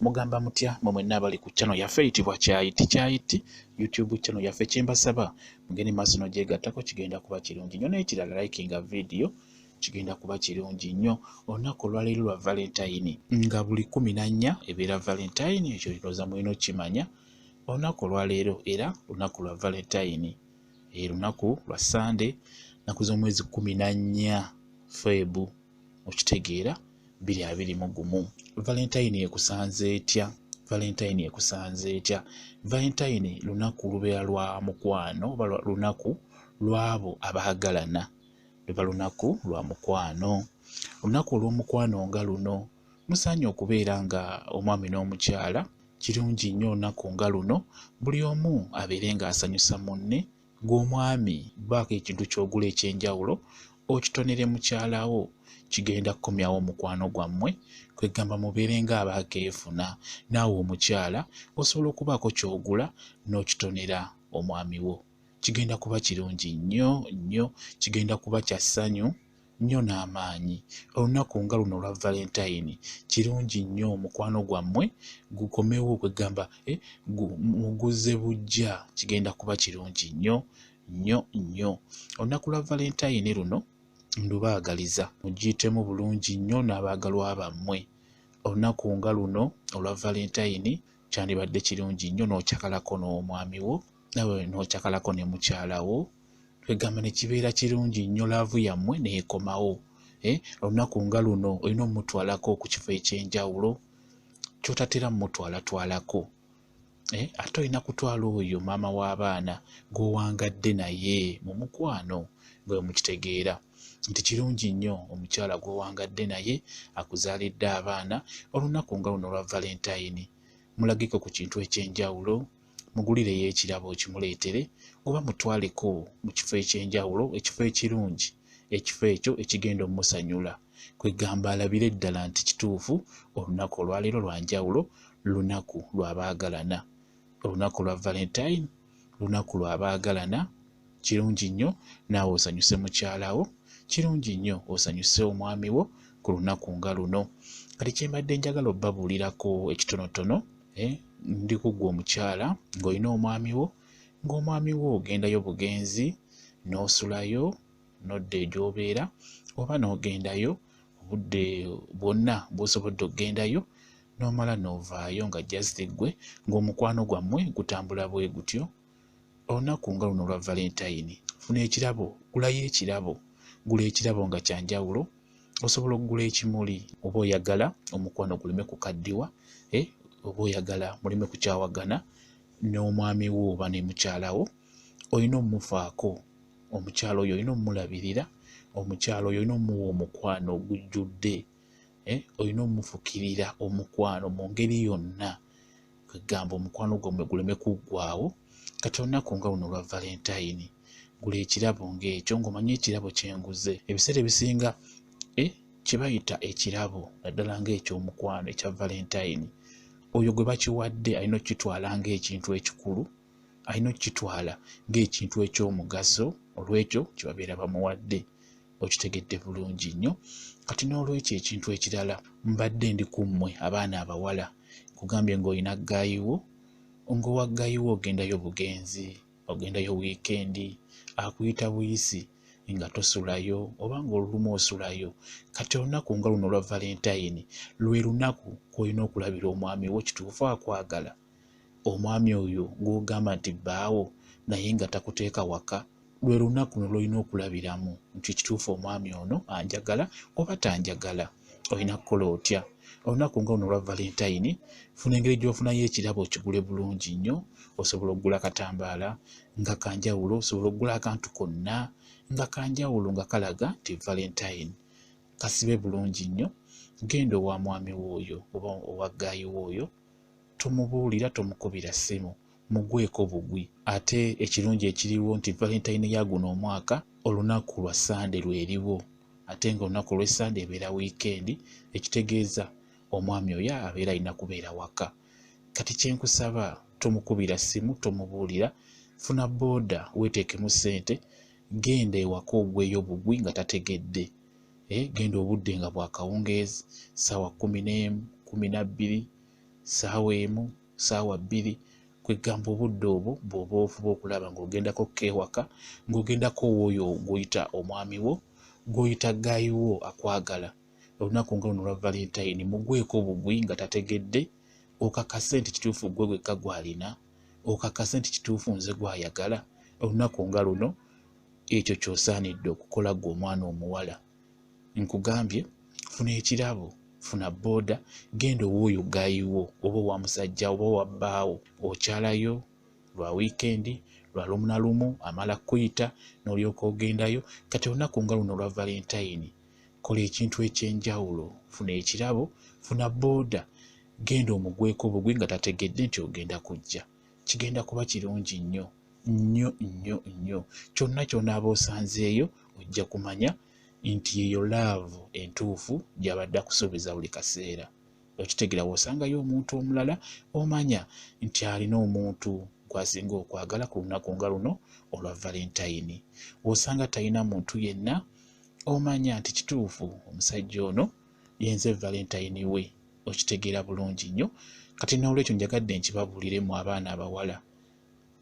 Mugamba mutya mwe mwenna abali ku channel yaffe eyitibwa Kyayiti YouTube channel yaffe. Kyembasaba mugende maaso n'ogyegattako, kigenda kuba kirungi nnyo. N'ekirala likinga video kigenda kuba kirungi nnyo. Olunaku olwaleero lwa Valentine nga buli 14 ebeera Valentine, ekyo ndowooza mulina okukimanya. Olunaku olwaleero era lunaku lwa Valentine, lunaku lwa Sunday, naku z'omwezi 14 Febu, okitegeera 2021. Valentine ekusanze etya? Valentine ekusanze etya? Valentine lunaku lubeera lwa mukwano oba lunaku lw'abo abaagalana, luba lunaku lwa mukwano. Olunaku olw'omukwano nga luno musaanye okubeera nga omwami n'omukyala. Kirungi nnyo olunaku nga luno buli omu abeere ng'asanyusa munne. Gw'omwami baako ekintu ky'ogula eky'enjawulo okitonere mukyala wo, kigenda kukomyawo omukwano gwammwe, kwegamba mubeere ng'abaakeefuna. Naawe omukyala osobola okubaako ky'ogula n'okitonera omwami wo, kigenda kuba kirungi nnyo nnyo, kigenda kuba kya ssanyu nnyo n'amaanyi. Olunaku nga luno olwa Valentine kirungi nnyo omukwano gwammwe gukomewo, kwegamba muguze bujja, kigenda kuba kirungi nnyo nnyo nnyo. Olunaku lwa Valentine luno ndubaagaliza mugiyitemu bulungi nnyo n'abaagalwa bammwe. Olunaku nga luno olwa Valentine kyandibadde kirungi nnyo n'okyakalako n'omwami wo, nawe n'okyakalako ne mukyala wo, kwegamba ne kibeera kirungi nnyo, laavu yammwe neekomawo. Olunaku nga luno olina omutwalako ku kifo eky'enjawulo ky'otatera mutwalatwalako. Ate olina kutwala oyo maama w'abaana gw'owangadde naye mu mukwano, nga mukitegeera nti kirungi nnyo omukyala gw'owangadde naye akuzaalidde abaana. Olunaku nga luno olwa Valentine mulageko ku kintu eky'enjawulo, mugulireyo ekirabo kimuleetere, oba mutwaleko mu kifo eky'enjawulo, ekifo ekirungi, ekifo ekyo ekigenda omusanyula, kwegamba alabire ddala nti kituufu olunaku olwaleero lwa njawulo, lunaku lw'abaagalana. Olunaku lwa Valentine lunaku lw'abaagalana, kirungi nnyo naawe osanyuse mukyala wo, kirungi nnyo osanyuse omwami wo ku lunaku nga luno. Kati kyembadde njagala obbabuulirako ekitonotono, ndi ku ggwe omukyala ng'olina omwami wo, ng'omwami wo ogendayo bugenzi n'osulayo n'odda egy'obeera, oba n'ogendayo obudde bwonna bw'osobodde okugendayo, n'omala n'ovaayo nga just ggwe ng'omukwano gwammwe gutambula bwe gutyo. Olunaku nga luno olwa Valentine funa ekirabo, gulayo ekirabo, gula ekirabo nga kyanjawulo. Osobola okugula ekimuli oba oyagala omukwano guleme kukaddiwa, oba oyagala muleme kukyawagana n'omwami wo oba ne mukyala wo. Olina omumufaako omukyala oyo, olina omumulabirira omukyala oyo, olina omuwa omukwano ogujjudde, olina omufukirira omukwano mu ngeri yonna, kwegamba omukwano gwammwe guleme kuggwaawo. Kati olunaku nga luno olwa Valentine gula ekirabo ng'ekyo, ng'omanyi ekirabo kyenguze. Ebiseera ebisinga kye bayita ekirabo naddala ng'ekyomukwano ekya Valentine, oyo gwe bakiwadde alina okukitwala ng'ekintu ekikulu, alina okukitwala ng'ekintu eky'omugaso, olw'ekyo kye babeera bamuwadde. Okitegedde bulungi nnyo. Kati n'olw'ekyo ekintu ekirala, mbadde ndi ku mmwe abaana abawala, kugambye ng'olina gaayiwo, ng'owa gaayiwo ogendayo bugenzi, ogendayo wiikendi, akuyita buyisi nga tosulayo oba ng'olumu osulayo. Kati olunaku nga luno olwa Valentine lwe lunaku kw'olina okulabira omwami wo kituufu akwagala. Omwami oyo gw'ogamba nti bbaawo naye nga takuteeka waka, lwe lunaku lw'olina okulabiramu nti kituufu omwami ono anjagala oba tanjagala. Olina kukola otya? Olunaku nga luno olwa Valentine funa engeri gy'ofunayo ekirabo okigule bulungi nnyo. Osobola okugula katambaala nga kanjawulo, osobola okugula akantu konna nga kanjawulo nga kalaga nti Valentine. Kasibe bulungi nnyo, genda owa mwami w'oyo oba owa gaayi w'oyo, tomubuulira, tomukubira ssimu, mugweko bugwi. Ate ekirungi ekiriwo nti Valentine ya guno omwaka olunaku lwa Sunday lweriwo, ate ng'olunaku lw'e Sunday ebeera wiikendi, ekitegeeza omwami oyo abeera alina kubeera waka. Kati kyenkusaba, tomukubira ssimu, tomubuulira, funa booda weeteekemu ssente, genda ewaka ogweyo bugwi nga tategedde. Genda obudde nga bwakawungeezi, ssaawa 11, 12, ssaawa emu, ssaawa bbiri, kwegamba obudde obwo bw'oba ofuba okulaba ng'ogendako keewaka, ng'ogendako w'oyo gw'oyita omwami wo, gw'oyita gaayi wo akwagala. Olunaku nga luno olwa Valentine mugweko bugwi nga tategedde, okakase nti kituufu gwe gwekka gw'alina, okakase nti kituufu nze gw'ayagala. Olunaku nga luno ekyo ky'osaanidde okukola ggwe omwana omuwala. Nkugambye funa ekirabo, funa booda, genda ow'oyo gaayiwo oba owa musajja oba owa bbaawo, okyalayo lwa wiikendi, lwa lumu na lumu amala kuyita n'olyoka ogendayo. Kati olunaku nga luno olwa Valentine kola ekintu eky'enjawulo, funa ekirabo, funa booda, genda omugweko bugwi nga tategedde nti ogenda kujja. Kigenda kuba kirungi nnyo nnyo nnyo nnyo. Kyonna ky'onaaba osanzeeyo ojja kumanya nti yeyo laavu entuufu gy'abadde akusuubiza buli kaseera. Okitegeera bw'osangayo omuntu omulala omanya nti alina omuntu gw'asinga okwagala ku lunaku nga luno olwa Valentine. Bw'osanga talina muntu yenna omanya nti kituufu omusajja ono yenze Valentine we, okitegeera bulungi nnyo. Kati n'olwekyo njagadde nkibabuuliremu abaana abawala,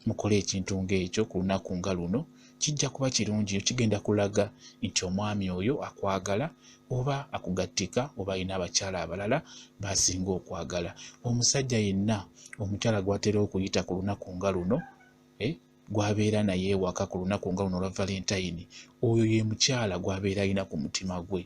mukole ekintu ng'ekyo ku lunaku nga luno. Kijja kuba kirungi, kigenda kulaga nti omwami oyo akwagala oba akugattika oba alina abakyala abalala b'asinga okwagala. Omusajja yenna omukyala gw'atera okuyita ku lunaku nga luno, gw'abeera naye ewaka ku lunaku nga luno olwa Valentine, oyo ye mukyala gw'abeera alina ku mutima gwe,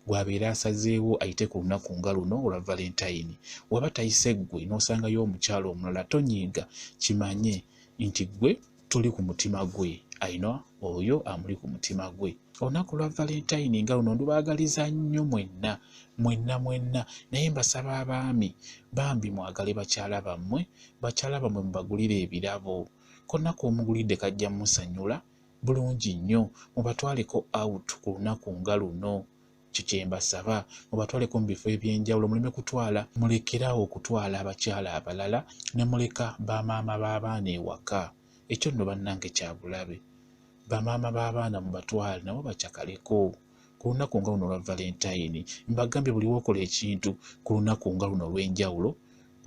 gw'abeera asazeewo ayite ku lunaku nga luno olwa Valentine. Waba tayise ggwe n'osangayo omukyala omulala, tonyiiga, kimanye nti ggwe tuli ku mutima gwe, ayina oyo amuli ku mutima gwe. Olunaku lwa Valentine nga luno ndubaagaliza nnyo mwenna mwenna mwenna, naye mbasaba abaami bambi mwagale bakyala bammwe, bakyala bammwe mubagulire ebirabo. Konnako omugulidde kajja musanyula bulungi nnyo, mubatwaleko out ku lunaku nga luno. Kyo kye mbasaba, mubatwaleko mu bifo eby'enjawulo, muleme kutwala, mulekerawo okutwala abakyala abalala ne muleka bamaama b'abaana ewaka. Ekyo nno bannange kya bulabe. Bamaama b'abaana mubatwale nabo bakyakaleko ku lunaku nga luno olwa Valentine. Mbagambye buli w'okola ekintu ku lunaku nga luno olw'enjawulo,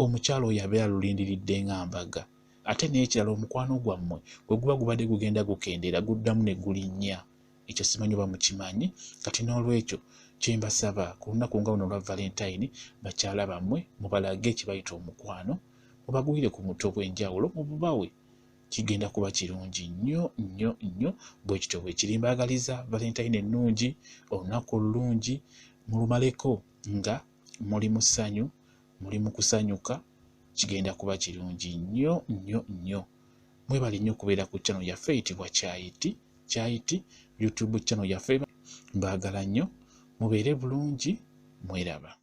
omukyala oyo abeera lulindiridde nga mbaga. Ate n'ekirala, omukwano gwammwe bwe guba gubadde gugenda gukendeera guddamu ne gulinnya. Ekyo simanyi oba mukimanyi. Kati n'olwekyo kye mbasaba ku lunaku nga luno olwa Valentine, bakyala bammwe mubalage ekibayita omukwano, mubagwire ku muto gw'enjawulo, mububawe. Kigenda kuba kirungi nnyo nnyo nnyo. Bwe kityo bwe kiri, mbaagaliza Valentine ennungi, olunaku olulungi, mulumaleko nga muli mu ssanyu, muli mu kusanyuka. Kigenda kuba kirungi nnyo nnyo nnyo. Mwebale nnyo okubeera ku channel yaffe eyitibwa Kyayiti YouTube channel yaffe. Mbaagala nnyo, mubeere bulungi, mweraba.